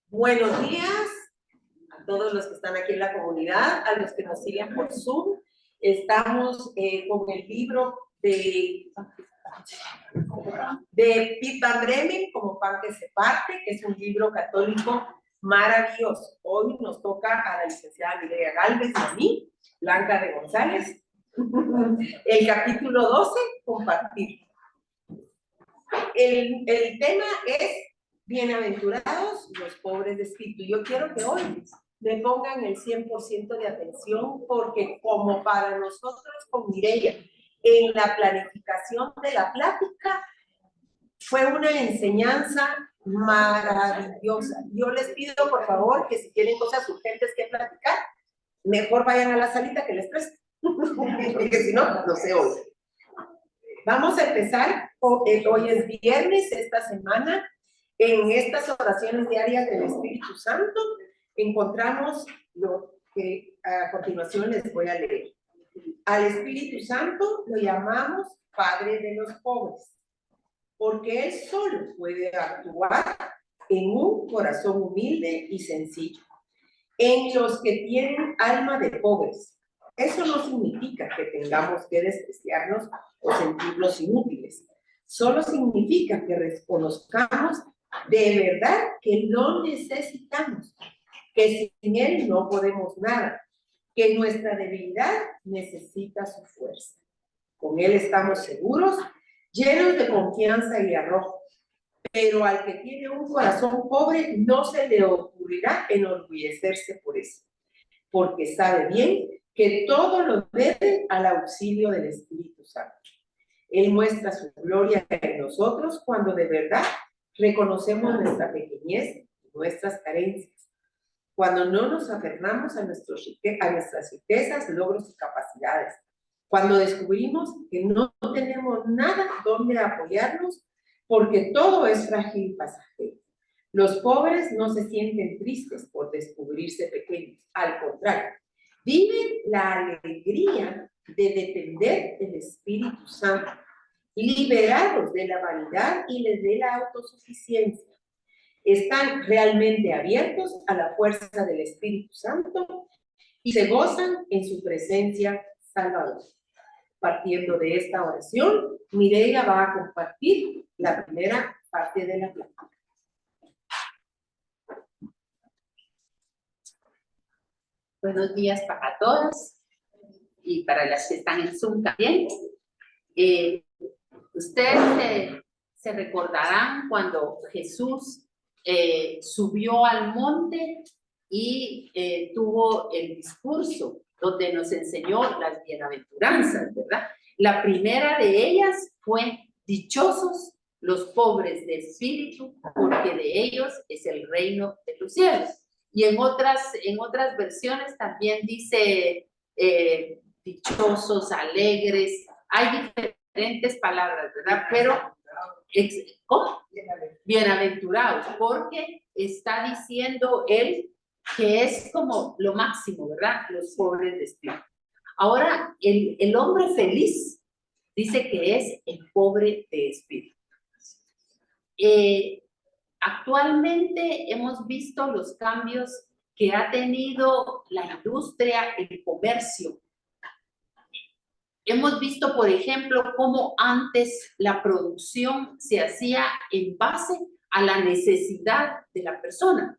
Buenos días a todos los que están aquí en la comunidad, a los que nos siguen por Zoom. Estamos con el libro de Pete Van Bremen, Como pan que se parte, que es un libro católico maravilloso. Hoy nos toca a la licenciada Mireya Galvez y a mí, Blanca de González, el capítulo 12, compartir. El tema es bienaventurados los pobres de espíritu. Yo quiero que hoy me pongan el 100% de atención, porque como para nosotros con Mireya, en la planificación de la plática, fue una enseñanza maravillosa. Yo les pido, por favor, que si tienen cosas urgentes que platicar, mejor vayan a la salita que les presto, porque si no, no se oye. Vamos a empezar, hoy es viernes, esta semana, en estas oraciones diarias del Espíritu Santo, encontramos lo que a continuación les voy a leer. Al Espíritu Santo lo llamamos Padre de los pobres, porque Él solo puede actuar en un corazón humilde y sencillo, en los que tienen alma de pobres. Eso no significa que tengamos que despreciarnos o sentirnos inútiles. Solo significa que reconozcamos de verdad que lo necesitamos, que sin Él no podemos nada, que nuestra debilidad necesita su fuerza. Con Él estamos seguros, llenos de confianza y arrojo. Pero al que tiene un corazón pobre no se le ocurrirá enorgullecerse por eso, porque sabe bien que todo lo debe al auxilio del Espíritu Santo. Él muestra su gloria en nosotros cuando de verdad reconocemos nuestra pequeñez y nuestras carencias, cuando no nos aferramos a nuestras riquezas, logros y capacidades, cuando descubrimos que no tenemos nada donde apoyarnos porque todo es frágil y pasajero. Los pobres no se sienten tristes por descubrirse pequeños, al contrario, viven la alegría de depender del Espíritu Santo, liberados de la vanidad y de la autosuficiencia. Están realmente abiertos a la fuerza del Espíritu Santo y se gozan en su presencia salvadora. Partiendo de esta oración, Mireya va a compartir la primera parte de la plática. Buenos días para todos y para las que están en Zoom también. Ustedes se recordarán cuando Jesús subió al monte y tuvo el discurso donde nos enseñó las bienaventuranzas, ¿verdad? La primera de ellas fue: dichosos los pobres de espíritu, porque de ellos es el reino de los cielos. Y en otras versiones también dice dichosos, alegres. Hay diferentes palabras, ¿verdad? Pero, ¿cómo? Bienaventurados, porque está diciendo él que es como lo máximo, ¿verdad? Los pobres de espíritu. Ahora, el hombre feliz dice que es el pobre de espíritu. Actualmente hemos visto los cambios que ha tenido la industria, el comercio. Hemos visto, por ejemplo, cómo antes la producción se hacía en base a la necesidad de la persona.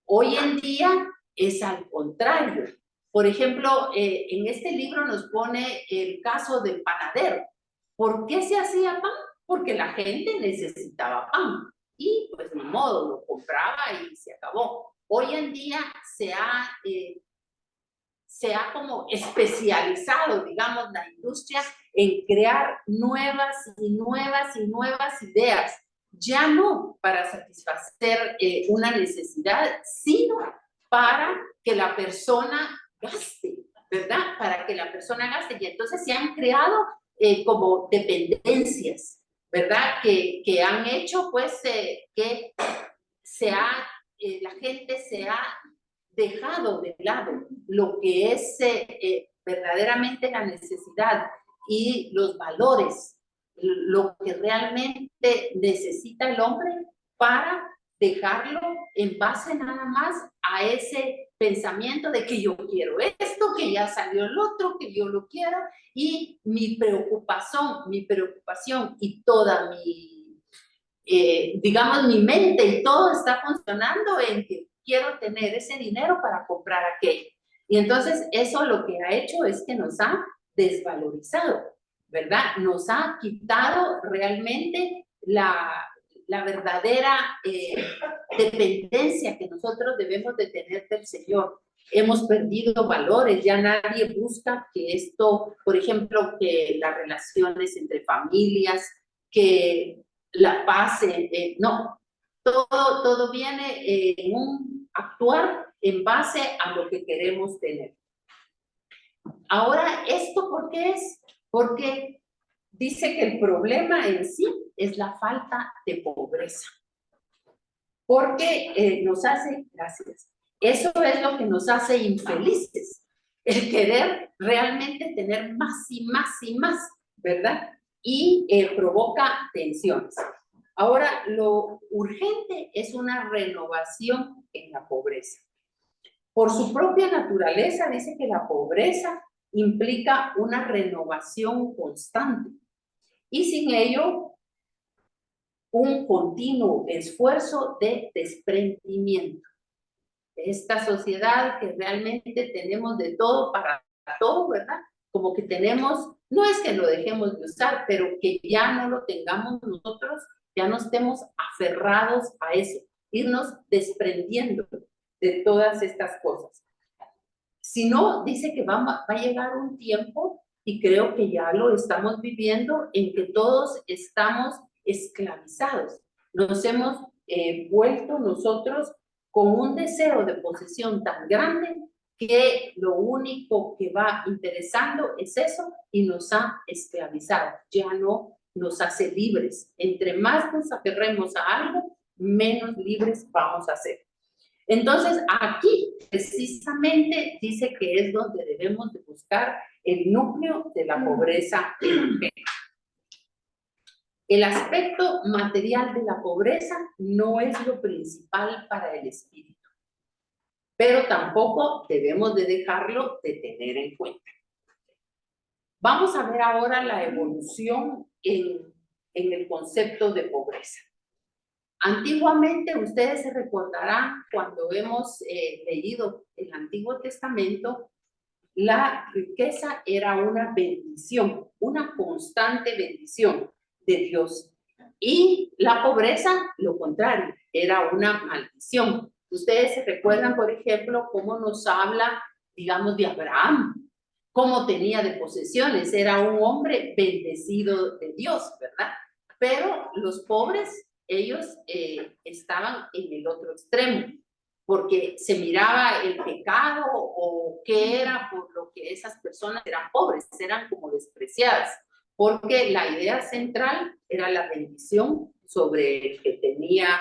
Hoy en día es al contrario. Por ejemplo, en este libro nos pone el caso del panadero. ¿Por qué se hacía pan? Porque la gente necesitaba pan. Y pues ni modo, lo compraba y se acabó. Hoy en día se ha como especializado, digamos, la industria en crear nuevas ideas, ya no para satisfacer una necesidad, sino para que la persona gaste, ¿verdad? Para que la persona gaste. Y entonces se han creado como dependencias, ¿verdad? Que han hecho, pues, que la gente se ha dejado de lado lo que es verdaderamente la necesidad y los valores, lo que realmente necesita el hombre para dejarlo en base nada más a ese pensamiento de que yo quiero esto, que ya salió el otro, que yo lo quiero, y mi preocupación y toda mi, digamos, mi mente y todo está funcionando en que quiero tener ese dinero para comprar aquello. Y entonces eso lo que ha hecho es que nos ha desvalorizado, ¿verdad? Nos ha quitado realmente la verdadera dependencia que nosotros debemos de tener del Señor. Hemos perdido valores, ya nadie busca que esto, por ejemplo, que las relaciones entre familias, que la paz, no, todo viene en un actuar en base a lo que queremos tener. Ahora, ¿esto por qué es? Porque dice que el problema en sí es la falta de pobreza. Porque nos hace, gracias, eso es lo que nos hace infelices, el querer realmente tener más y más y más, ¿verdad? Y provoca tensiones. Ahora, lo urgente es una renovación en la pobreza. Por su propia naturaleza, dice que la pobreza implica una renovación constante y sin ello un continuo esfuerzo de desprendimiento. Esta sociedad que realmente tenemos de todo para todo, ¿verdad? Como que tenemos, no es que lo dejemos de usar, pero que ya no lo tengamos nosotros, ya no estemos aferrados a eso, irnos desprendiendo de todas estas cosas. Si no, dice que va a llegar un tiempo, y creo que ya lo estamos viviendo, en que todos estamos esclavizados. Nos hemos vuelto nosotros con un deseo de posesión tan grande que lo único que va interesando es eso y nos ha esclavizado. Ya no nos hace libres. Entre más nos aferremos a algo, menos libres vamos a ser. Entonces, aquí precisamente dice que es donde debemos de buscar el núcleo de la pobreza energética. El aspecto material de la pobreza no es lo principal para el espíritu, pero tampoco debemos de dejarlo de tener en cuenta. Vamos a ver ahora la evolución en el concepto de pobreza. Antiguamente, ustedes se recordarán cuando hemos leído el Antiguo Testamento, la riqueza era una bendición, una constante bendición de Dios. Y la pobreza, lo contrario, era una maldición. Ustedes se recuerdan, por ejemplo, cómo nos habla, digamos, de Abraham, cómo tenía de posesiones, era un hombre bendecido de Dios, ¿verdad? Pero los pobres, ellos estaban en el otro extremo, porque se miraba el pecado o qué era por lo que esas personas eran pobres, eran como despreciadas, porque la idea central era la bendición sobre el que tenía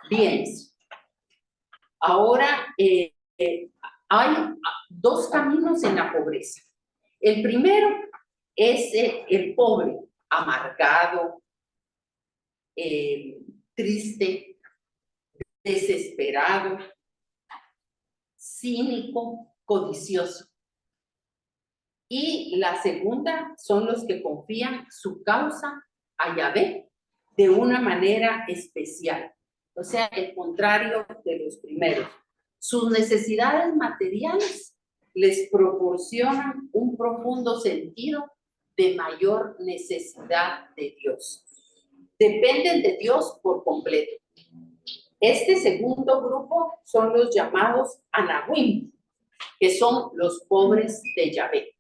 bienes. Ahora, hay dos caminos en la pobreza. El primero es el pobre, amargado, triste, desesperado, cínico, codicioso. Y la segunda son los que confían su causa a Yahvé de una manera especial. O sea, el contrario de los primeros. Sus necesidades materiales les proporcionan un profundo sentido de mayor necesidad de Dios. Dependen de Dios por completo. Este segundo grupo son los llamados Anahuim, que son los pobres de Yahvé.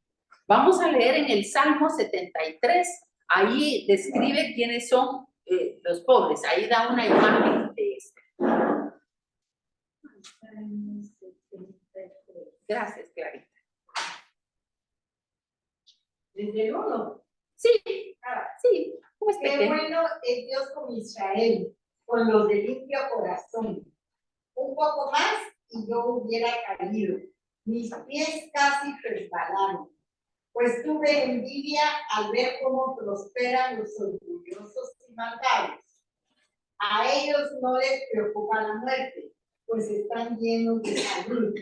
Vamos a leer en el Salmo 73, ahí describe quiénes son los pobres, ahí da una imagen de esto. Gracias, Clarita. ¿Desde el 1? Sí, sí. Qué bueno es Dios con Israel, con los de limpio corazón. Un poco más y yo hubiera caído. Mis pies casi resbalaron, pues tuve envidia al ver cómo prosperan los orgullosos y malvados. A ellos no les preocupa la muerte, pues están llenos de salud.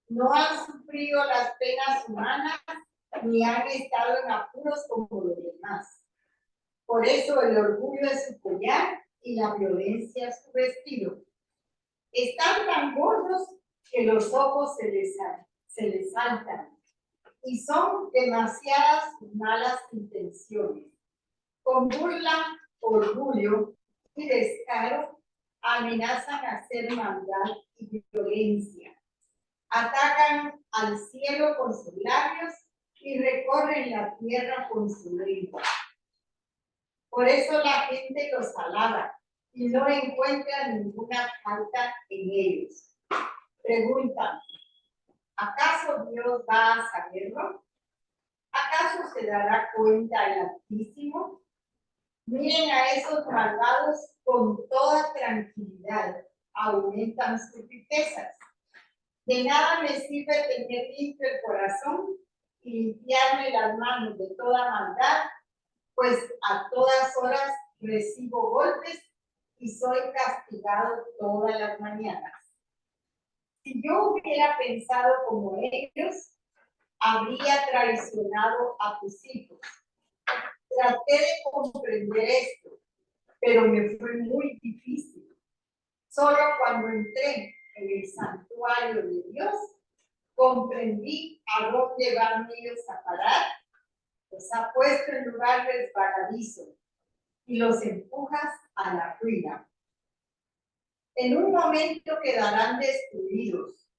No han sufrido las penas humanas, ni han estado en apuros como los demás. Por eso el orgullo es su collar y la violencia su vestido. Están tan gordos que los ojos se les saltan, y son demasiadas sus malas intenciones. Con burla, orgullo y descaro amenazan hacer maldad y violencia. Atacan al cielo con sus labios y recorren la tierra con su lengua. Por eso la gente los alaba y no encuentra ninguna falta en ellos. Preguntan, ¿acaso Dios va a saberlo? ¿Acaso se dará cuenta el Altísimo? Miren a esos malvados con toda tranquilidad, aumentan sus riquezas. De nada me sirve tener limpio el corazón y limpiarme las manos de toda maldad, pues a todas horas recibo golpes y soy castigado todas las mañanas. Si yo hubiera pensado como ellos, habría traicionado a tus hijos. Traté de comprender esto, pero me fue muy difícil. Solo cuando entré en el santuario de Dios, comprendí a dónde van ellos a parar. Los ha puesto en lugar resbaladizo y los empujas a la ruina. En un momento quedarán destruidos.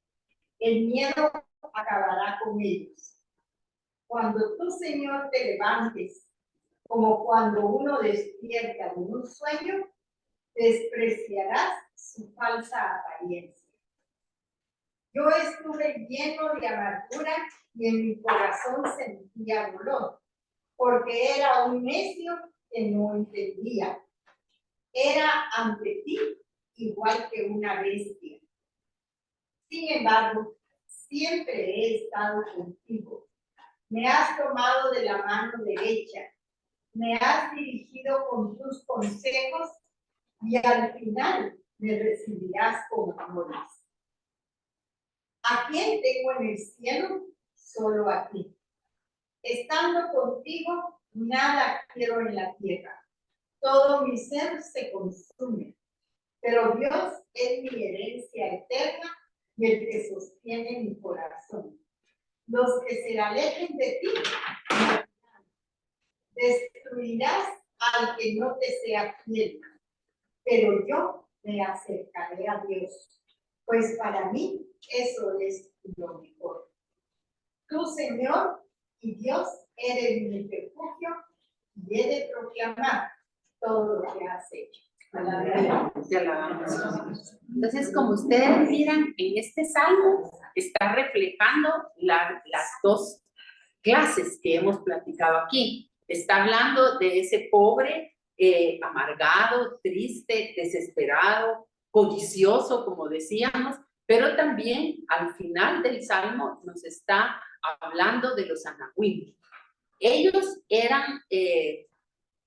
El miedo acabará con ellos. Cuando tú, Señor, te levantes, como cuando uno despierta de un sueño, despreciarás su falsa apariencia. Yo estuve lleno de amargura y en mi corazón sentía dolor, porque era un necio que no entendía. Era ante ti igual que una bestia. Sin embargo, siempre he estado contigo. Me has tomado de la mano derecha, me has dirigido con tus consejos y al final me recibirás con honores. ¿A quién tengo en el cielo? Solo a ti. Estando contigo, nada quiero en la tierra. Todo mi ser se consume, pero Dios es mi herencia eterna y el que sostiene mi corazón. Los que se alejen de ti, destruirás al que no te sea fiel, pero yo me acercaré a Dios, pues para mí eso es lo mejor. Tú, Señor y Dios, eres mi refugio y he de proclamar todo lo que has hecho. Entonces, como ustedes miran, en este salmo está reflejando las dos clases que hemos platicado aquí. Está hablando de ese pobre, amargado, triste, desesperado, codicioso, como decíamos, pero también al final del salmo nos está hablando de los anahuim. Ellos eran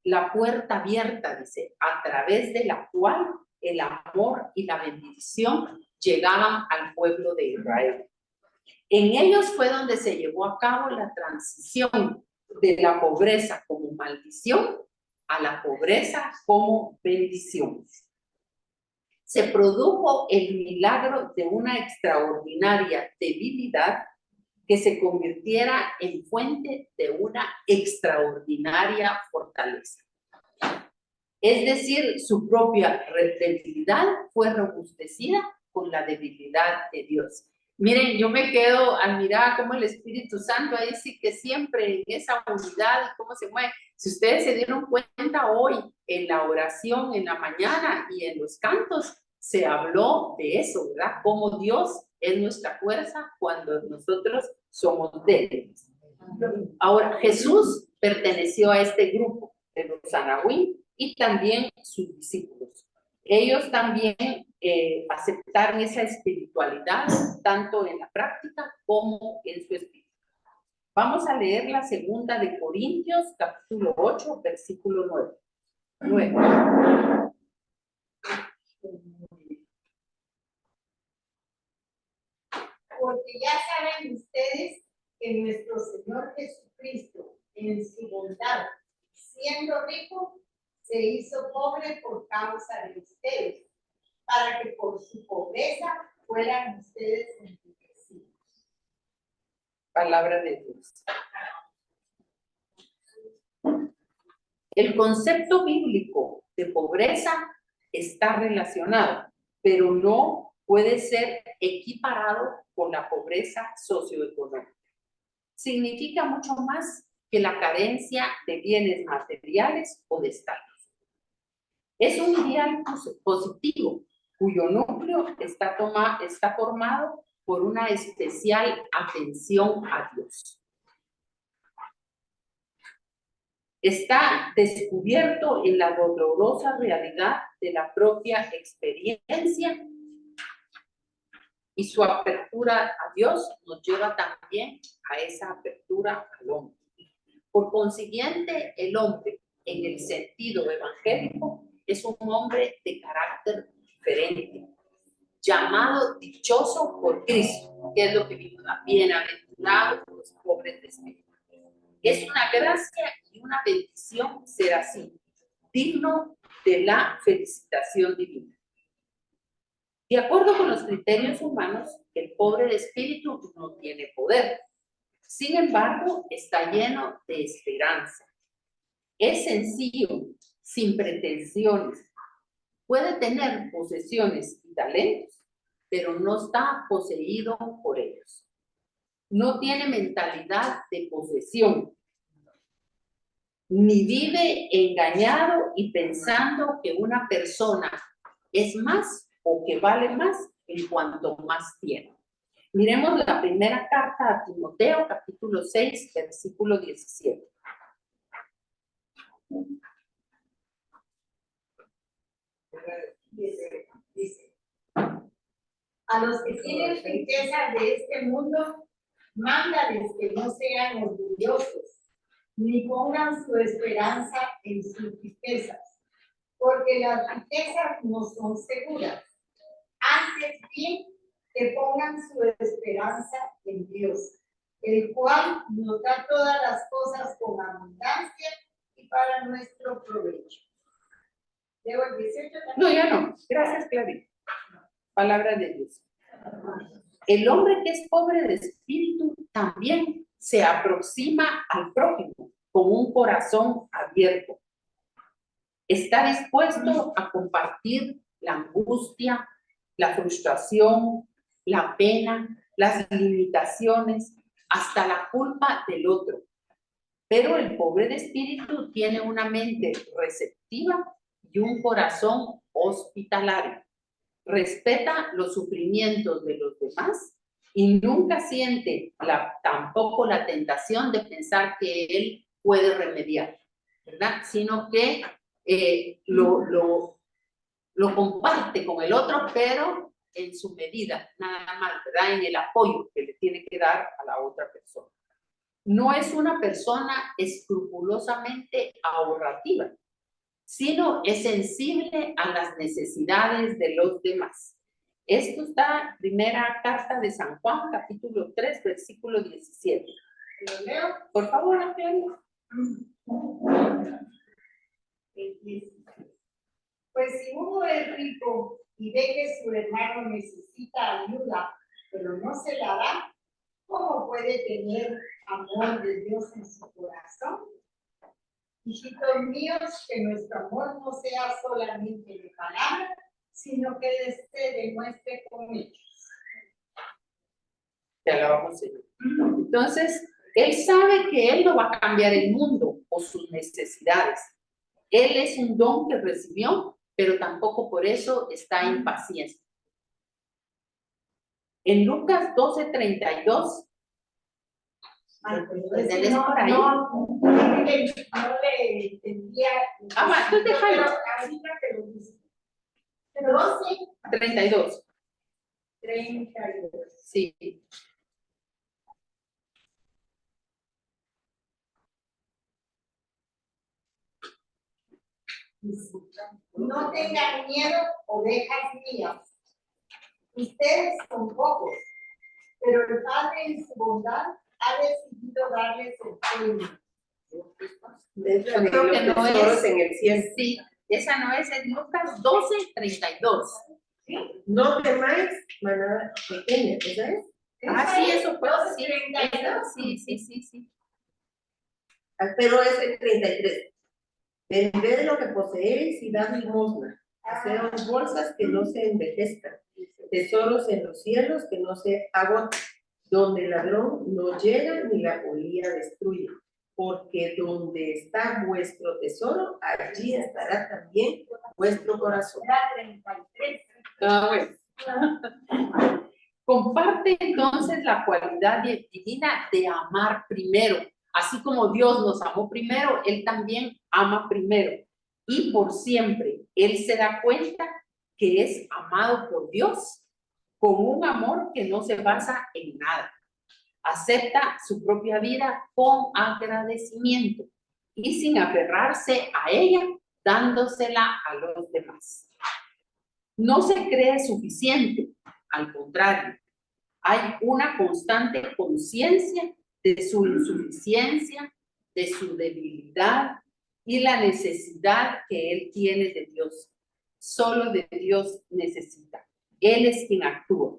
la puerta abierta, dice, a través de la cual el amor y la bendición llegaban al pueblo de Israel. En ellos fue donde se llevó a cabo la transición de la pobreza como maldición a la pobreza como bendición. Se produjo el milagro de una extraordinaria debilidad que se convirtiera en fuente de una extraordinaria fortaleza. Es decir, su propia debilidad fue robustecida con la debilidad de Dios. Miren, yo me quedo admirada cómo el Espíritu Santo ahí sí que siempre en esa unidad y cómo se mueve. Si ustedes se dieron cuenta hoy en la oración, en la mañana y en los cantos, se habló de eso, ¿verdad? Cómo Dios es nuestra fuerza cuando nosotros somos débiles. Ahora, Jesús perteneció a este grupo de los anahuim y también sus discípulos. Ellos también aceptaron esa espiritualidad, tanto en la práctica como en su espíritu. Vamos a leer la segunda de Corintios, capítulo 8, versículo 9. porque ya saben ustedes que nuestro Señor Jesucristo, en su bondad, siendo rico, se hizo pobre por causa de ustedes, para que por su pobreza fueran ustedes enriquecidos. Palabra de Dios. El concepto bíblico de pobreza está relacionado, pero no puede ser equiparado con la pobreza socioeconómica. Significa mucho más que la carencia de bienes materiales o de estatus. Es un ideal positivo cuyo núcleo está formado por una especial atención a Dios. Está descubierto en la dolorosa realidad de la propia experiencia y su apertura a Dios nos lleva también a esa apertura al hombre. Por consiguiente, el hombre, en el sentido evangélico, es un hombre de carácter diferente, llamado dichoso por Cristo, que es lo que vimos, bienaventurados los pobres de espíritu. Es una gracia y una bendición ser así, digno de la felicitación divina. De acuerdo con los criterios humanos, el pobre de espíritu no tiene poder. Sin embargo, está lleno de esperanza. Es sencillo, sin pretensiones. Puede tener posesiones y talentos, pero no está poseído por ellos. No tiene mentalidad de posesión, ni vive engañado y pensando que una persona es más o que vale más en cuanto más tiene. Miremos la primera carta a Timoteo, capítulo 6, versículo 17. Dice, a los que tienen riquezas de este mundo, mándales que no sean orgullosos, ni pongan su esperanza en sus riquezas, porque las riquezas no son seguras. Antes bien, que pongan su esperanza en Dios, el cual nos da todas las cosas con abundancia y para nuestro provecho. ¿Leo el 18 también? No, ya no. Gracias, Clarita. Palabra de Dios. El hombre que es pobre de espíritu también se aproxima al prójimo con un corazón abierto. Está dispuesto a compartir la angustia, la frustración, la pena, las limitaciones, hasta la culpa del otro. Pero el pobre de espíritu tiene una mente receptiva y un corazón hospitalario. Respeta los sufrimientos de los demás y nunca siente tampoco la tentación de pensar que él puede remediar, ¿verdad? Sino que lo comparte con el otro, pero en su medida, nada más, ¿verdad? En el apoyo que le tiene que dar a la otra persona. No es una persona escrupulosamente ahorrativa, sino es sensible a las necesidades de los demás. Esto está en primera carta de San Juan, capítulo 3, versículo 17. ¿Lo leo? Por favor, Ángel. Pues si uno es rico y ve que su hermano necesita ayuda, pero no se la da, ¿cómo puede tener amor de Dios en su corazón? Hijitos míos, que nuestro amor no sea solamente de palabra, sino que se demuestre con hechos. Te alabamos, Señor. Entonces, él sabe que él no va a cambiar el mundo o sus necesidades. Él es un don que recibió, pero tampoco por eso está impaciente. En Lucas 12:32, Pues por ahí. No le entendía. Entonces déjalo. Ahorita te lo dice. 32. 32. Sí. No tengan miedo, ovejas mías. Ustedes son pocos, Pero el Padre en su bondad ha decidido darles el premio. Yo creo que no es. en el cielo. Sí, esa no es Lucas 12:32. No temáis, manada pequeña, ¿esa es? Ah, sí, eso fue. 12:32. Sí. Pero es el 33. Vended lo que poseéis y dad limosna. Haceos bolsas que no se envejezcan, tesoros en los cielos que no se agotan, donde el ladrón no llega ni la polilla destruye. Porque donde está vuestro tesoro, allí estará también vuestro corazón. Era 33. Bueno. Comparte entonces la cualidad divina de amar primero. Así como Dios nos amó primero, Él también ama primero. Y por siempre, Él se da cuenta que es amado por Dios con un amor que no se basa en nada. Acepta su propia vida con agradecimiento y sin aferrarse a ella, dándosela a los demás. No se cree suficiente, al contrario, hay una constante conciencia de su insuficiencia, de su debilidad y la necesidad que él tiene de Dios. Solo de Dios necesita. Él es quien actúa.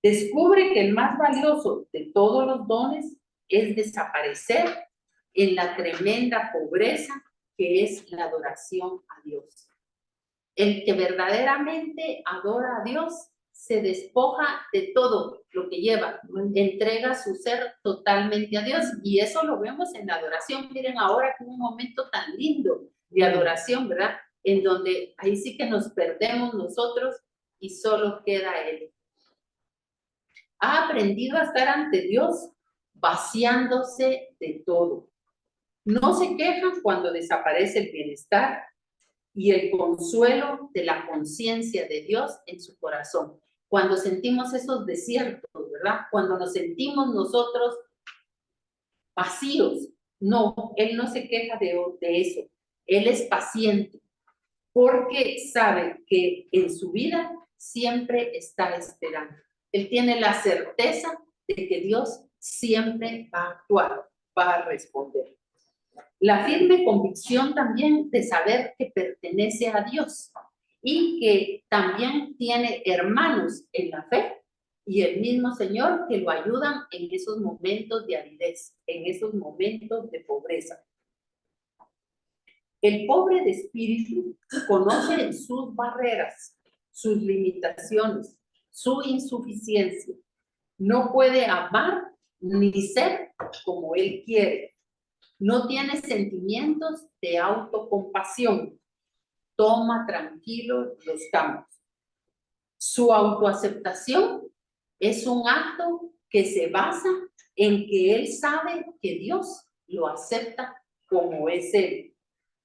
Descubre que el más valioso de todos los dones es desaparecer en la tremenda pobreza que es la adoración a Dios. El que verdaderamente adora a Dios se despoja de todo lo que lleva, entrega su ser totalmente a Dios, y eso lo vemos en la adoración. Miren ahora que un momento tan lindo de adoración, ¿verdad? En donde ahí sí que nos perdemos nosotros y solo queda Él. Ha aprendido a estar ante Dios vaciándose de todo. No se quejan cuando desaparece el bienestar y el consuelo de la conciencia de Dios en su corazón. Cuando sentimos esos desiertos, ¿verdad? Cuando nos sentimos nosotros vacíos. No, Él no se queja de eso. Él es paciente porque sabe que en su vida siempre está esperando. Él tiene la certeza de que Dios siempre va a actuar, va a responder. La firme convicción también de saber que pertenece a Dios y que también tiene hermanos en la fe y el mismo Señor que lo ayudan en esos momentos de aridez, en esos momentos de pobreza. El pobre de espíritu conoce sus barreras, sus limitaciones, su insuficiencia. No puede amar ni ser como él quiere. No tiene sentimientos de autocompasión. Toma tranquilo los cambios. Su autoaceptación es un acto que se basa en que él sabe que Dios lo acepta como es él.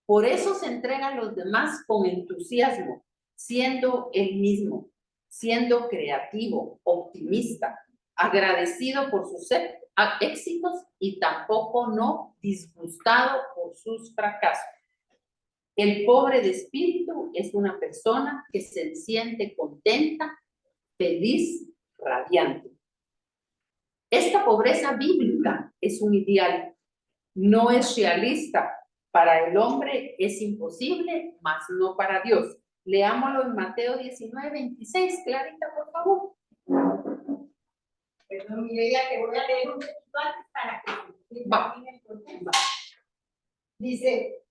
Por eso se entrega a los demás con entusiasmo, siendo él mismo, siendo creativo, optimista, agradecido por sus éxitos y tampoco no disgustado por sus fracasos. El pobre de espíritu es una persona que se siente contenta, feliz, radiante. Esta pobreza bíblica es un ideal, no es realista. Para el hombre es imposible, mas no para Dios. Leámoslo en Mateo 19:26. Clarita, por favor. Perdón, Mireya, te voy a leer un poquito antes para que Va. Dice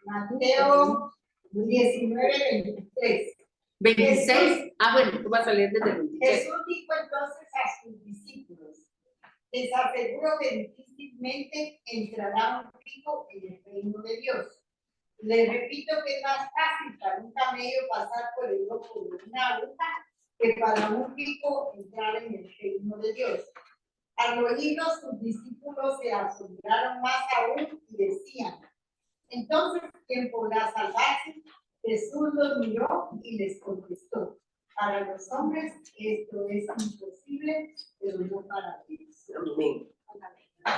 Mateo 19:23. 26. Bueno, tú vas a leer desde el 26. Jesús dijo entonces a sus discípulos: les aseguro que difícilmente entrará un rico en el reino de Dios. Les repito que es más fácil para un camello pasar por el ojo de una aguja que para un rico entrar en el reino de Dios. Al oírlo, sus discípulos se asombraron más aún y decían: entonces, ¿quién podrá salvarse? Jesús los miró y les contestó: para los hombres esto es imposible, pero no para Dios. Amén.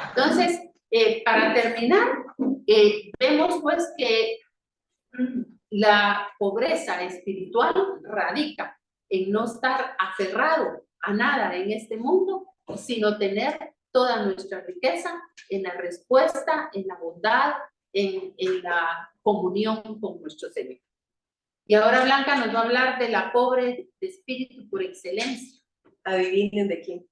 Entonces, para terminar, vemos pues que la pobreza espiritual radica en no estar aferrado a nada en este mundo, sino tener toda nuestra riqueza en la respuesta, en la bondad, en la comunión con nuestro Señor. Y ahora Blanca nos va a hablar de la pobre de espíritu por excelencia. Adivinen de quién.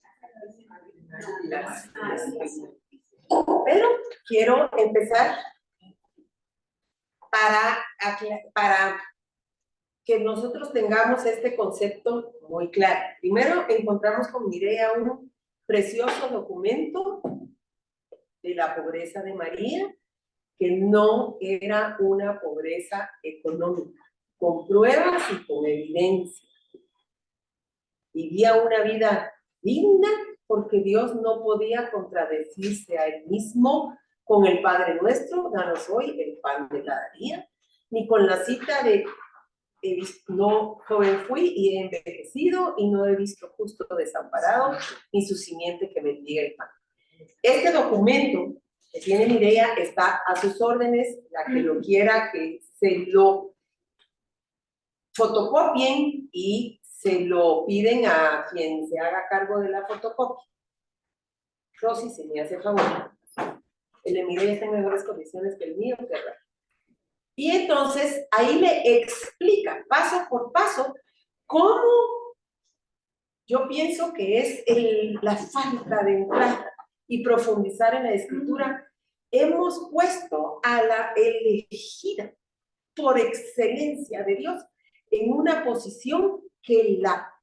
Pero quiero empezar para que nosotros tengamos este concepto muy claro. Primero encontramos con Mireia un precioso documento de la pobreza de María, que no era una pobreza económica, con pruebas y con evidencia. Vivía una vida digna porque Dios no podía contradecirse a él mismo con el Padre Nuestro, danos hoy el pan de cada día, ni con la cita de no joven fui y he envejecido y no he visto justo desamparado ni su simiente que bendiga el pan. Este documento que tiene Mireia está a sus órdenes, la que lo quiera que se lo fotocopien y se lo piden a quien se haga cargo de la fotocopia. Rosy, se me hace favor. El de Mireia está en mejores condiciones que el mío, qué raro. Y entonces ahí le explica paso por paso cómo yo pienso que es la falta de entrar y profundizar en la escritura. Hemos puesto a la elegida por excelencia de Dios en una posición que la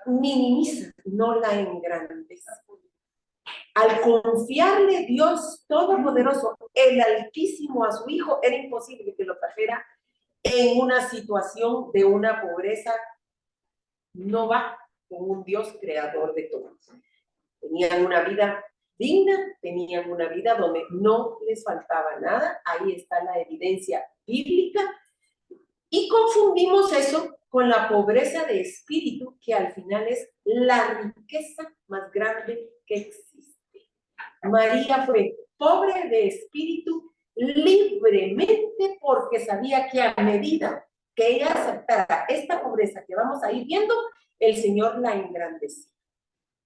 minimiza, no la engrandece. Al confiarle Dios Todopoderoso, el Altísimo, a su Hijo, era imposible que lo trajera en una situación de una pobreza. No va con un Dios creador de todo. Tenían una vida digna, tenían una vida donde no les faltaba nada. Ahí está la evidencia bíblica. Y confundimos eso con la pobreza de espíritu, que al final es la riqueza más grande que existe. María fue pobre de espíritu libremente porque sabía que a medida que ella aceptara esta pobreza que vamos a ir viendo, el Señor la engrandecía.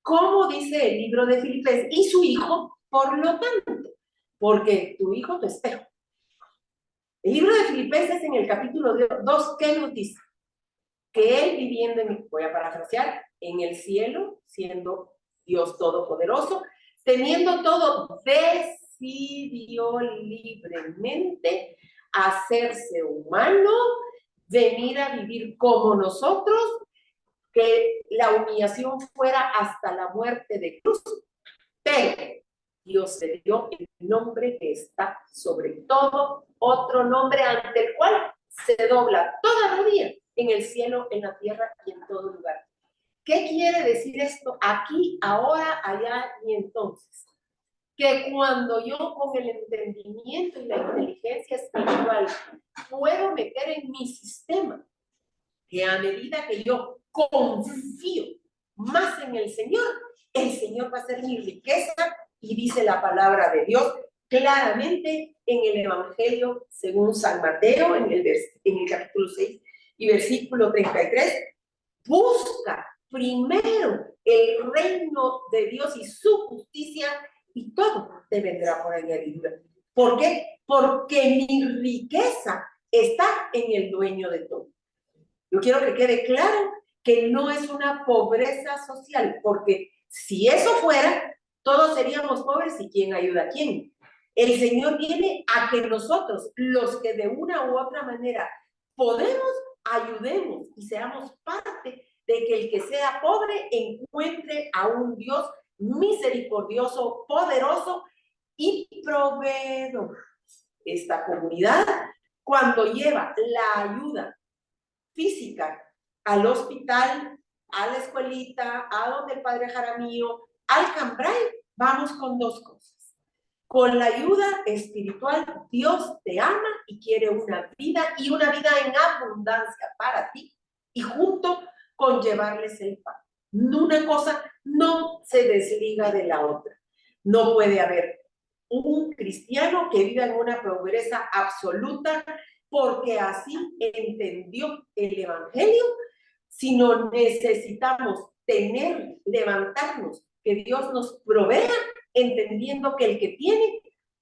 Como dice el libro de Filipenses, y su hijo, por lo tanto, porque tu hijo, tu espejo. El libro de Filipenses en el capítulo 2, ¿qué nos dice? Que él viviendo, voy a parafrasear, en el cielo, siendo Dios Todopoderoso, teniendo todo, decidió libremente hacerse humano, venir a vivir como nosotros, que la humillación fuera hasta la muerte de cruz, pero Dios le dio el nombre que está sobre todo otro nombre ante el cual se dobla toda rodilla en el cielo, en la tierra y en todo lugar. ¿Qué quiere decir esto? Aquí, ahora, allá y entonces. Que cuando yo con el entendimiento y la inteligencia espiritual puedo meter en mi sistema, que a medida que yo confío más en el Señor va a ser mi riqueza, y dice la palabra de Dios claramente en el Evangelio según San Mateo, en el capítulo 6 y versículo 33, busca primero el reino de Dios y su justicia, y todo te vendrá por añadidura. ¿Por qué? Porque mi riqueza está en el dueño de todo. Yo quiero que quede claro que no es una pobreza social, porque si eso fuera, todos seríamos pobres y ¿quién ayuda a quién? El Señor viene a que nosotros, los que de una u otra manera podemos, ayudemos y seamos parte de que el que sea pobre encuentre a un Dios misericordioso, poderoso y proveedor. Esta comunidad, cuando lleva la ayuda física al hospital, a la escuelita, a donde el padre Jaramillo, al Cambrai, vamos con dos cosas. Con la ayuda espiritual, Dios te ama y quiere una vida, y una vida en abundancia para ti, y junto con llevarles el pan. Una cosa no se desliga de la otra. No puede haber un cristiano que viva en una pobreza absoluta porque así entendió el Evangelio, sino necesitamos levantarnos, que Dios nos provea, entendiendo que el que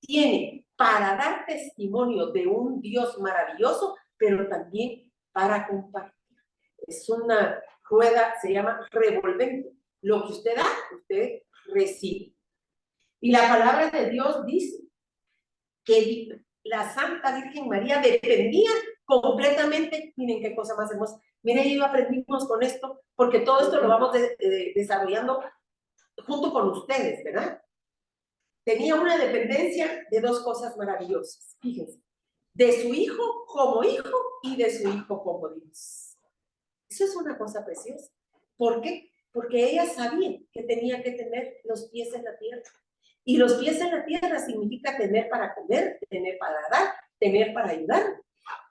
tiene para dar testimonio de un Dios maravilloso, pero también para compartir. Es una rueda, se llama revolvente. Lo que usted da, usted recibe. Y la palabra de Dios dice que la Santa Virgen María dependía completamente, miren qué cosa más hermosa. Miren, yo aprendimos con esto, porque todo esto lo vamos desarrollando junto con ustedes, ¿verdad? Tenía una dependencia de dos cosas maravillosas, fíjense, de su hijo y de su hijo como Dios. Eso es una cosa preciosa. ¿Por qué? Porque ella sabía que tenía que tener los pies en la tierra. Y los pies en la tierra significa tener para comer, tener para dar, tener para ayudar.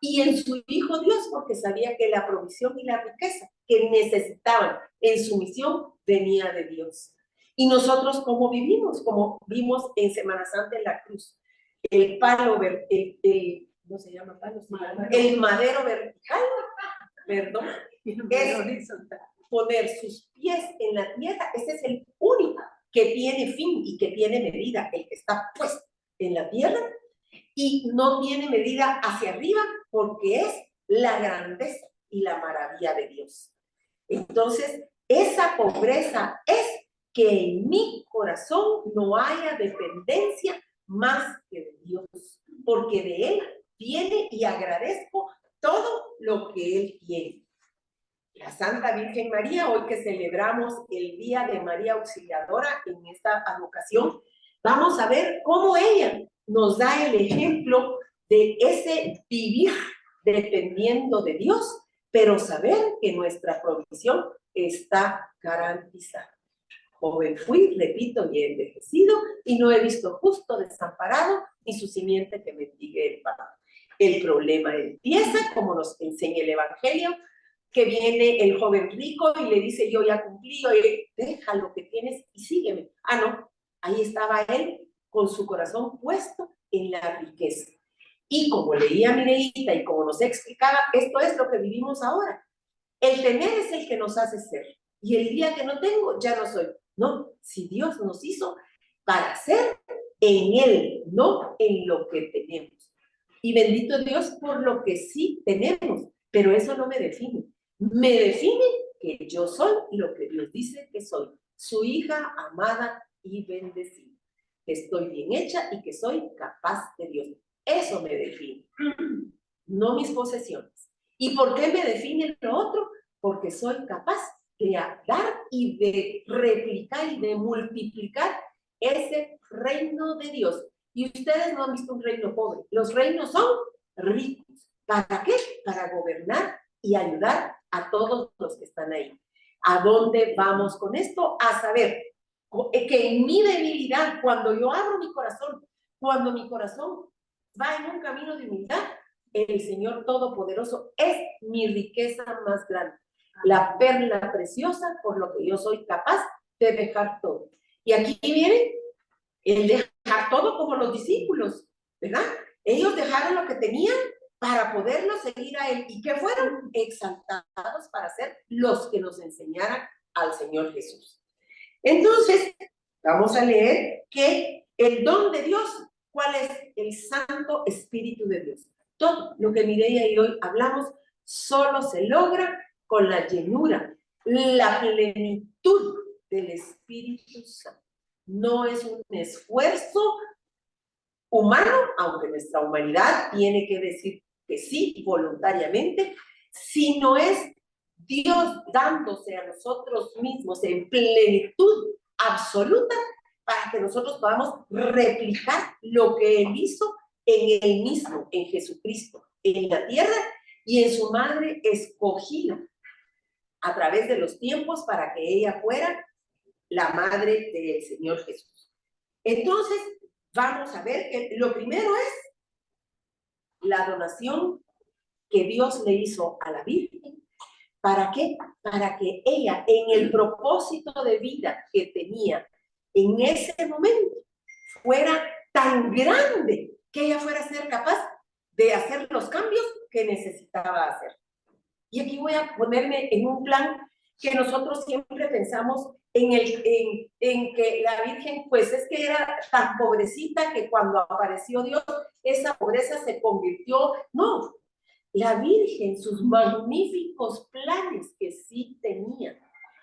Y en su Hijo Dios, porque sabía que la provisión y la riqueza que necesitaban en su misión venía de Dios. Y nosotros, ¿cómo vivimos? Como vimos en Semana Santa en la cruz. El palo, ¿no se llama palo? El madero vertical, perdón, es poner sus pies en la tierra. Ese es el único que tiene fin y que tiene medida, el que está puesto en la tierra y no tiene medida hacia arriba porque es la grandeza y la maravilla de Dios. Entonces, esa pobreza es que en mi corazón no haya dependencia más que de Dios, porque de Él viene y agradezco todo lo que Él tiene. La Santa Virgen María, hoy que celebramos el Día de María Auxiliadora en esta advocación, vamos a ver cómo ella nos da el ejemplo de ese vivir dependiendo de Dios, pero saber que nuestra provisión está garantizada. Joven fui, repito, y he envejecido, y no he visto justo desamparado, ni su simiente que mendigue el pan. El problema empieza, como nos enseña el Evangelio, que viene el joven rico y le dice, yo ya cumplí, oye, deja lo que tienes y sígueme. Ah, no, ahí estaba él con su corazón puesto en la riqueza. Y como leía Mireita y como nos explicaba, esto es lo que vivimos ahora. El tener es el que nos hace ser. Y el día que no tengo, ya no soy. No, si Dios nos hizo para ser en Él, no en lo que tenemos. Y bendito Dios por lo que sí tenemos, pero eso no me define. Me define que yo soy lo que Dios dice que soy, su hija amada y bendecida, que estoy bien hecha y que soy capaz de Dios. Eso me define, no mis posesiones. ¿Y por qué me define lo otro? Porque soy capaz de dar y de replicar y de multiplicar ese reino de Dios. Y ustedes no han visto un reino pobre. Los reinos son ricos. ¿Para qué? Para gobernar y ayudar a todos los que están ahí. ¿A dónde vamos con esto? A saber que en mi debilidad, cuando yo abro mi corazón, cuando mi corazón va en un camino de humildad, el Señor Todopoderoso es mi riqueza más grande, la perla preciosa por lo que yo soy capaz de dejar todo. Y aquí viene el dejar todo como los discípulos, ¿verdad? Ellos dejaron lo que tenían para poderlo seguir a Él. ¿Y qué fueron? Exaltados para ser los que nos enseñaran al Señor Jesús. Entonces, vamos a leer que el don de Dios, ¿cuál es? El Santo Espíritu de Dios. Todo lo que Mireia y hoy hablamos solo se logra con la llenura, la plenitud del Espíritu Santo. No es un esfuerzo humano, aunque nuestra humanidad tiene que decir que sí, voluntariamente, sino es Dios dándose a nosotros mismos en plenitud absoluta para que nosotros podamos replicar lo que Él hizo en Él mismo, en Jesucristo, en la tierra y en su madre escogida a través de los tiempos para que ella fuera la madre del Señor Jesús. Entonces, vamos a ver que lo primero es la donación que Dios le hizo a la Virgen. ¿Para qué? Para que ella, en el propósito de vida que tenía en ese momento, fuera tan grande que ella fuera a ser capaz de hacer los cambios que necesitaba hacer. Y aquí voy a ponerme en un plan que nosotros siempre pensamos en que la Virgen, pues es que era tan pobrecita que cuando apareció Dios, esa pobreza se convirtió. No, la Virgen, sus magníficos planes que sí tenía.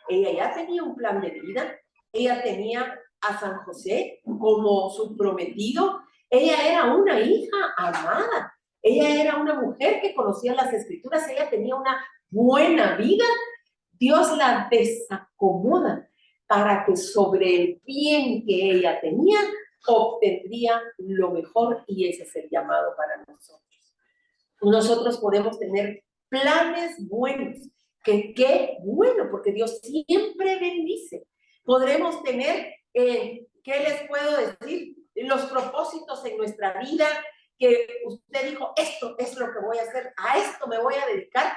Ella ya tenía un plan de vida, ella tenía a San José como su prometido, ella era una hija amada, ella era una mujer que conocía las escrituras, ella tenía una buena vida. Dios la desacomoda para que sobre el bien que ella tenía obtendría lo mejor, y ese es el llamado para nosotros. Nosotros podemos tener planes buenos, que qué bueno, porque Dios siempre bendice. Podremos tener, ¿qué les puedo decir? Los propósitos en nuestra vida, que usted dijo, esto es lo que voy a hacer, a esto me voy a dedicar.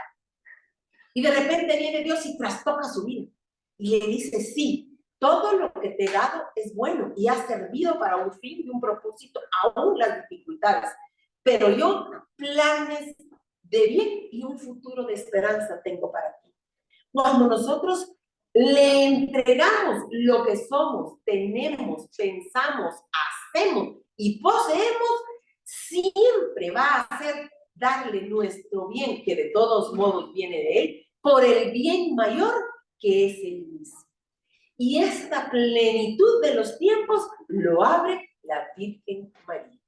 Y de repente viene Dios y trastoca su vida. Y le dice, sí, todo lo que te he dado es bueno y ha servido para un fin y un propósito, aún las dificultades. Pero yo planes de bien y un futuro de esperanza tengo para ti. Cuando nosotros le entregamos lo que somos, tenemos, pensamos, hacemos y poseemos, siempre va a ser darle nuestro bien, que de todos modos viene de Él, por el bien mayor que es Él mismo. Y esta plenitud de los tiempos lo abre la Virgen María.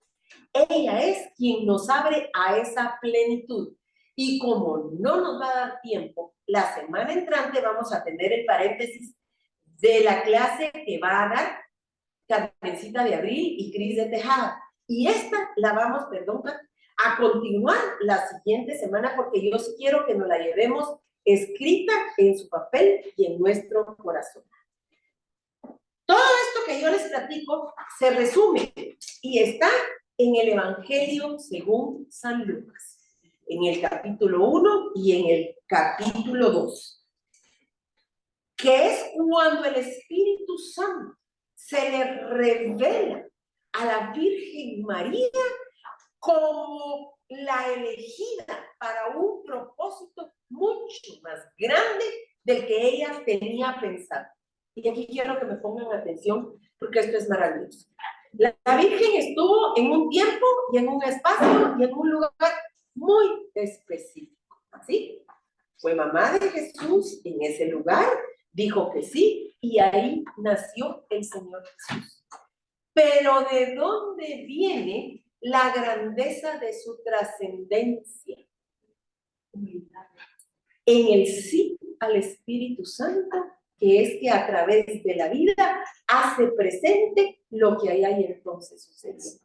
Ella es quien nos abre a esa plenitud. Y como no nos va a dar tiempo, la semana entrante vamos a tener el paréntesis de la clase que va a dar Carmencita de Abril y Cris de Tejada. Y esta la vamos, a continuar la siguiente semana, porque yo sí quiero que nos la llevemos escrita en su papel y en nuestro corazón. Todo esto que yo les platico se resume y está en el Evangelio según San Lucas, en el capítulo 1 y en el capítulo 2, que es cuando el Espíritu Santo se le revela a la Virgen María como la elegida para un propósito mucho más grande del que ella tenía pensado. Y aquí quiero que me pongan atención, porque esto es maravilloso. La Virgen estuvo en un tiempo y en un espacio y en un lugar muy específico. ¿Sí? Fue mamá de Jesús en ese lugar, dijo que sí, y ahí nació el Señor Jesús. Pero ¿de dónde viene la grandeza de su trascendencia? En el sí al Espíritu Santo, que es que a través de la vida hace presente lo que allá y entonces sucedió.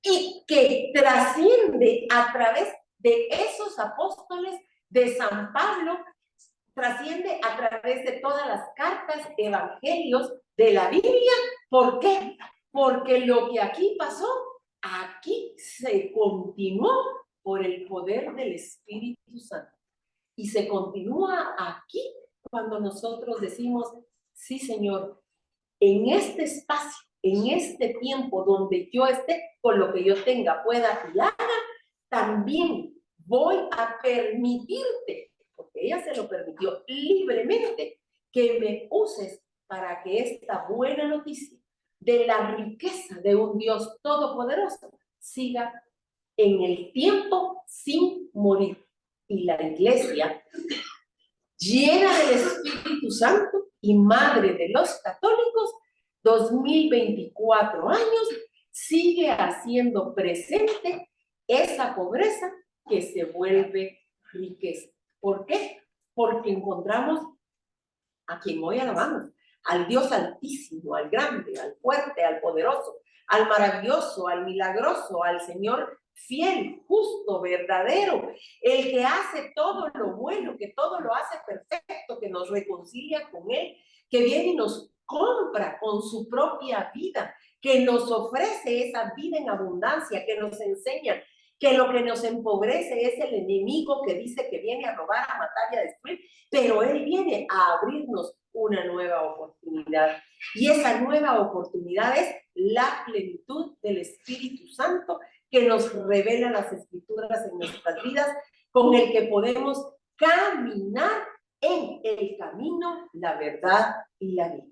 Y que trasciende a través de esos apóstoles, de San Pablo, trasciende a través de todas las cartas, evangelios de la Biblia. ¿Por qué? Porque lo que aquí pasó, aquí se continuó por el poder del Espíritu Santo. Y se continúa aquí cuando nosotros decimos, sí, Señor, en este espacio, en este tiempo donde yo esté, con lo que yo tenga, pueda y haga, también voy a permitirte, porque ella se lo permitió libremente, que me uses para que esta buena noticia de la riqueza de un Dios todopoderoso siga en el tiempo sin morir. Y la Iglesia, llena del Espíritu Santo y madre de los católicos, 2024 años, sigue haciendo presente esa pobreza que se vuelve riqueza. ¿Por qué? Porque encontramos a quien hoy alabamos, al Dios altísimo, al grande, al fuerte, al poderoso, al maravilloso, al milagroso, al Señor fiel, justo, verdadero, el que hace todo lo bueno, que todo lo hace perfecto, que nos reconcilia con Él, que viene y nos compra con su propia vida, que nos ofrece esa vida en abundancia, que nos enseña que lo que nos empobrece es el enemigo que dice que viene a robar, a matar y a destruir, pero Él viene a abrirnos una nueva oportunidad. Y esa nueva oportunidad es la plenitud del Espíritu Santo que nos revela las Escrituras en nuestras vidas, con el que podemos caminar en el camino, la verdad y la vida.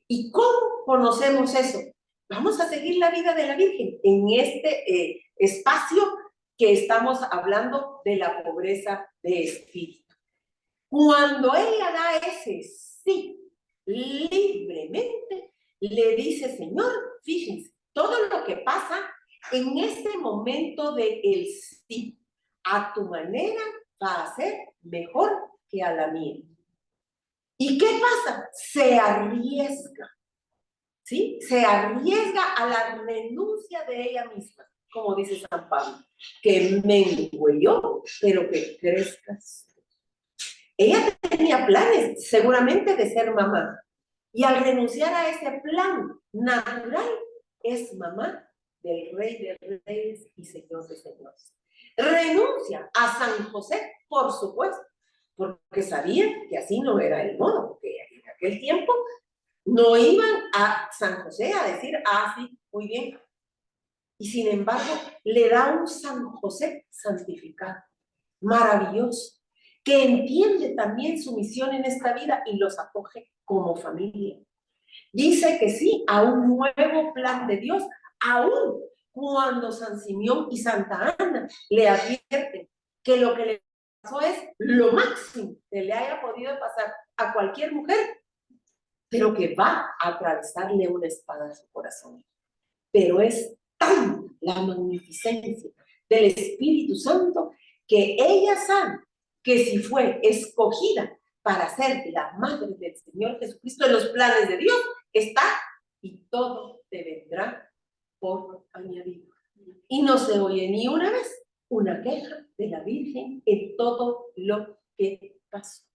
¿Y cómo conocemos eso? Vamos a seguir la vida de la Virgen en este espacio que estamos hablando de la pobreza de espíritu. Cuando ella da ese sí libremente, le dice, Señor, fíjense, todo lo que pasa en este momento de el sí, a tu manera va a ser mejor que a la mía. ¿Y qué pasa? Se arriesga, ¿sí? Se arriesga a la renuncia de ella misma, como dice San Pablo, que mengue yo, pero que crezcas. Ella tenía planes, seguramente, de ser mamá. Y al renunciar a ese plan natural, es mamá del Rey de Reyes y Señor de Señores. Renuncia a San José, por supuesto, porque sabían que así no era el modo, porque en aquel tiempo no iban a San José a decir, ah, sí, muy bien. Y sin embargo, le da un San José santificado, maravilloso, que entiende también su misión en esta vida y los acoge como familia. Dice que sí a un nuevo plan de Dios, aún cuando San Simeón y Santa Ana le advierten que lo que le pasó es lo máximo que le haya podido pasar a cualquier mujer, pero que va a atravesarle una espada a su corazón. Pero es tan la magnificencia del Espíritu Santo que ella sabe que si fue escogida para ser la madre del Señor Jesucristo en los planes de Dios, está y todo te vendrá por añadido. Y no se oye ni una vez una queja de la Virgen en todo lo que pasó.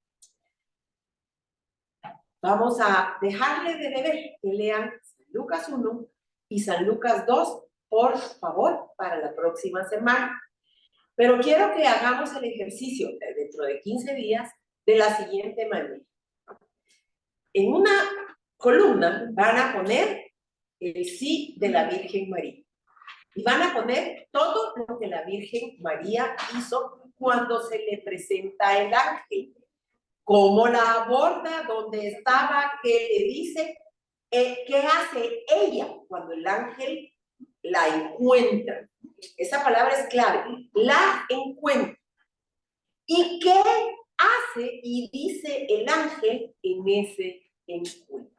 Vamos a dejarle de deber que lean San Lucas 1 y San Lucas 2, por favor, para la próxima semana. Pero quiero que hagamos el ejercicio dentro de 15 días de la siguiente manera. En una columna van a poner el sí de la Virgen María. Y van a poner todo lo que la Virgen María hizo cuando se le presenta el ángel. Cómo la aborda, dónde estaba, qué le dice, qué hace ella cuando el ángel la encuentra. Esa palabra es clave, la encuentra. ¿Y qué hace y dice el ángel en ese encuentro?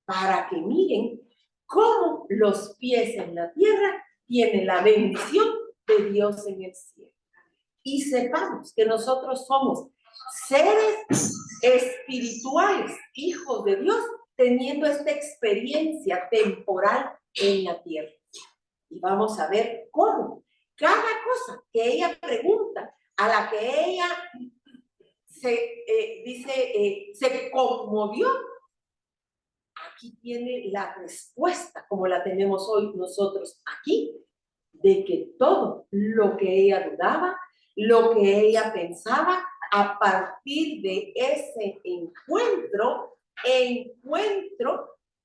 Para que miren cómo los pies en la tierra tienen la bendición de Dios en el cielo. Y sepamos que nosotros somos seres espirituales, hijos de Dios, teniendo esta experiencia temporal en la tierra. Y vamos a ver cómo cada cosa que ella pregunta, a la que ella se conmovió, aquí tiene la respuesta, como la tenemos hoy nosotros aquí, de que todo lo que ella dudaba, lo que ella pensaba, a partir de ese encuentro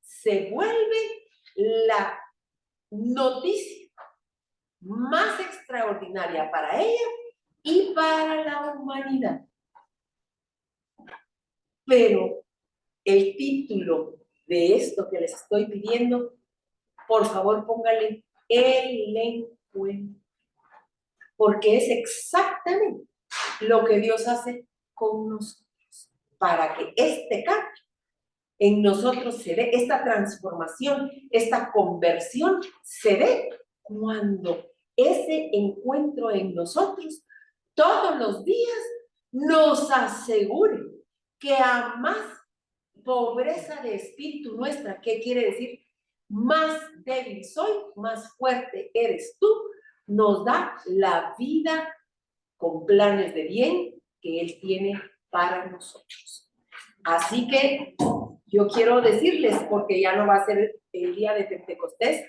se vuelve la noticia más extraordinaria para ella y para la humanidad. Pero el título de esto que les estoy pidiendo, por favor póngale el encuentro, porque es exactamente lo que Dios hace con nosotros, para que este cambio en nosotros se dé, esta transformación, esta conversión se dé cuando ese encuentro en nosotros todos los días nos asegure que a más pobreza de espíritu nuestra, ¿qué quiere decir? Más débil soy, más fuerte eres tú, nos da la vida con planes de bien que Él tiene para nosotros. Así que yo quiero decirles, porque ya no va a ser el día de Pentecostés,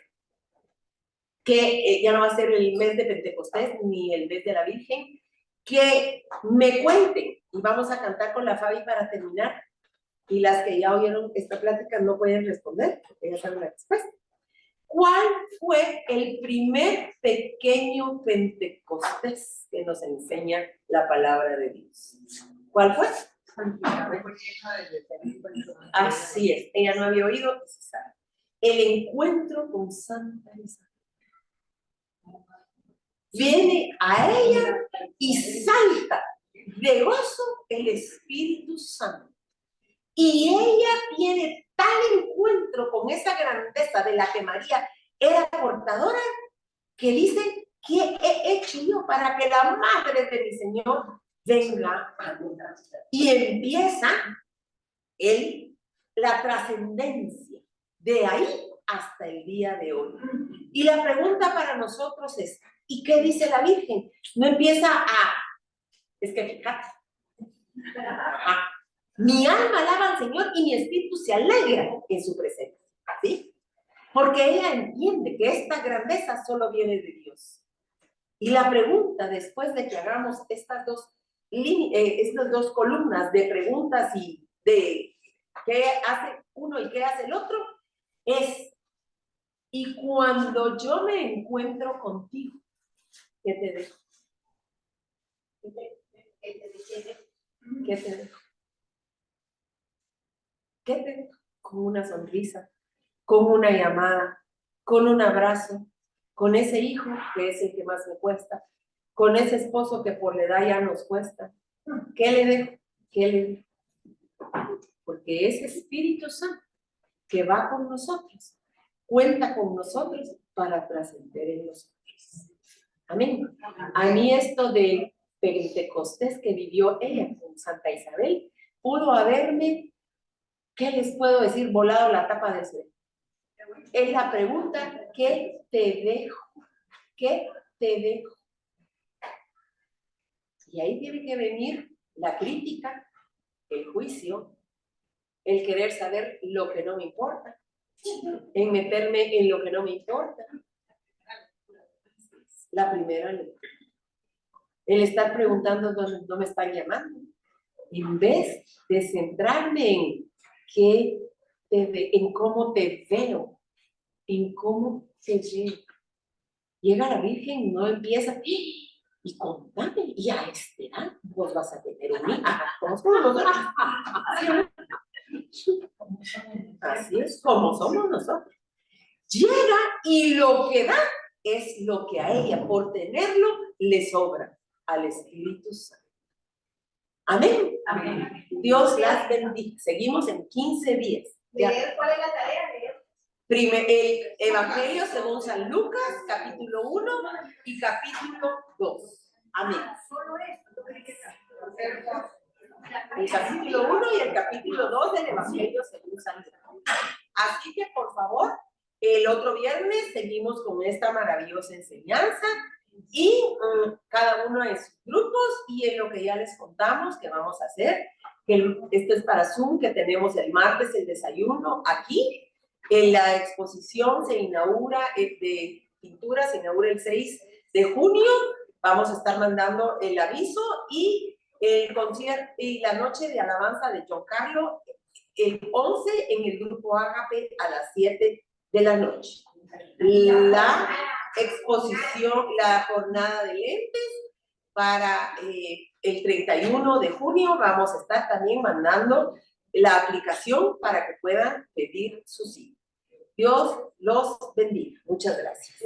que ya no va a ser el mes de Pentecostés ni el mes de la Virgen, que me cuenten, y vamos a cantar con la Fabi para terminar, y las que ya oyeron esta plática no pueden responder, porque ya saben la respuesta. ¿Cuál fue el primer pequeño Pentecostés que nos enseña la palabra de Dios? ¿Cuál fue? Así es, ella no había oído, el encuentro con Santa Isabel. Viene a ella y salta de gozo el Espíritu Santo. Y ella tiene tal encuentro con esa grandeza de la que María era portadora, que dice, ¿qué he hecho yo para que la madre de mi Señor venga a mí? Y empieza la trascendencia de ahí hasta el día de hoy. Y la pregunta para nosotros es, ¿y qué dice la Virgen? No empieza es que fíjate, mi alma alaba al Señor y mi espíritu se alegra en su presencia, ¿sí? Porque ella entiende que esta grandeza solo viene de Dios. Y la pregunta, después de que hagamos estas dos columnas de preguntas y de qué hace uno y qué hace el otro, es, y cuando yo me encuentro contigo, ¿qué te dejo? ¿Qué te dejo? ¿Qué te dejo? Con una sonrisa, con una llamada, con un abrazo, con ese hijo que es el que más me cuesta, con ese esposo que por la edad ya nos cuesta. ¿Qué le dejo? ¿Qué le dejo? Porque ese Espíritu Santo que va con nosotros, cuenta con nosotros para trascender en nosotros. Amén. A mí esto de Pentecostés que vivió ella con Santa Isabel, pudo haberme, ¿qué les puedo decir? Volado la tapa de suelo. Es la pregunta, ¿qué te dejo? ¿Qué te dejo? Y ahí tiene que venir la crítica, el juicio, el querer saber lo que no me importa, en meterme en lo que no me importa. La primera ley. El estar preguntando dónde no me están llamando, en vez de centrarme en en cómo te veo, en cómo te veo. Llega la Virgen y no empieza, y contame, y a esta edad vos vas a tener un hijo. Así es como somos nosotros. Llega y lo que da es lo que a ella, por tenerlo, le sobra al Espíritu Santo. Amén. Amén. Dios las bendiga. Seguimos en 15 días. ¿Cuál es la tarea? El Evangelio según San Lucas, capítulo 1 y capítulo 2. Amén. El capítulo 1 y el capítulo 2 del Evangelio según San Lucas. Así que, por favor, el otro viernes seguimos con esta maravillosa enseñanza y cada uno en sus grupos y en lo que ya les contamos que vamos a hacer. Esto es para Zoom, que tenemos el martes el desayuno aquí. En la exposición se inaugura de pintura, se inaugura el 6 de junio. Vamos a estar mandando el aviso y el concierto y la noche de alabanza de John Carlo el 11 en el grupo Ágape a las 7 de la noche. La exposición, la jornada de lentes para el 31 de junio vamos a estar también mandando la aplicación para que puedan pedir su cita. Dios los bendiga. Muchas gracias.